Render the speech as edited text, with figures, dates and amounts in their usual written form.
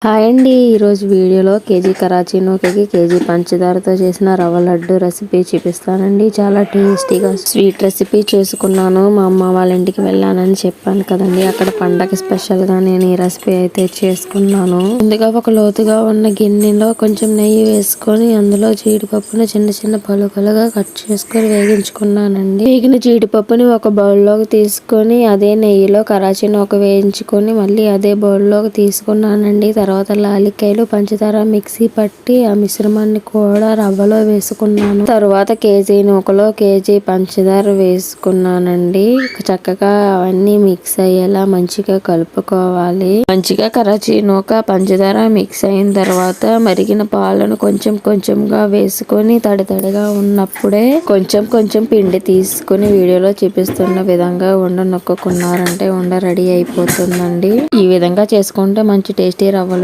Hi అండి. ఈరోజు వీడియోలో కేజీ కరాచీ నూకకి కేజీ పంచదారతో చేసిన రవ్వ లడ్డు రెసిపీ చూపిస్తానండి. చాలా టేస్టీగా స్వీట్ రెసిపీ చేసుకున్నాను. మా అమ్మ వాళ్ళ ఇంటికి వెళ్ళానని చెప్పాను కదండి. అక్కడ పండగ స్పెషల్గా నేను ఈ రెసిపీ అయితే చేసుకున్నాను. ముందుగా ఒక లోతుగా ఉన్న గిన్నెలో కొంచెం నెయ్యి వేసుకొని అందులో జీడిపప్పును చిన్న చిన్న పలుకలుగా కట్ చేసుకొని వేగించుకున్నానండి. వేగిన జీడిపప్పుని ఒక బౌల్లోకి తీసుకొని అదే నెయ్యిలో కరాచీ నూక వేయించుకొని మళ్ళీ అదే బౌల్లోకి తీసుకున్నానండి. తర్వాత లాలిక్కాయలు పంచదార మిక్సీ పట్టి ఆ మిశ్రమాన్ని కూడా రవ్వలో వేసుకున్నాను. తర్వాత కేజీ నూకలో కేజీ పంచదార వేసుకున్నానండి. చక్కగా అవన్నీ మిక్స్ అయ్యేలా మంచిగా కలుపుకోవాలి. మంచిగా కరాచీ నూక పంచదార మిక్స్ అయిన తర్వాత మరిగిన పాలను కొంచెం కొంచెంగా వేసుకొని తడిగా ఉన్నప్పుడే కొంచెం కొంచెం పిండి తీసుకుని వీడియోలో చూపిస్తున్న విధంగా ఉండ నొక్కుకున్నారంటే ఉండ రెడీ అయిపోతుందండి. ఈ విధంగా చేసుకుంటే మంచి టేస్టీ రవ్వ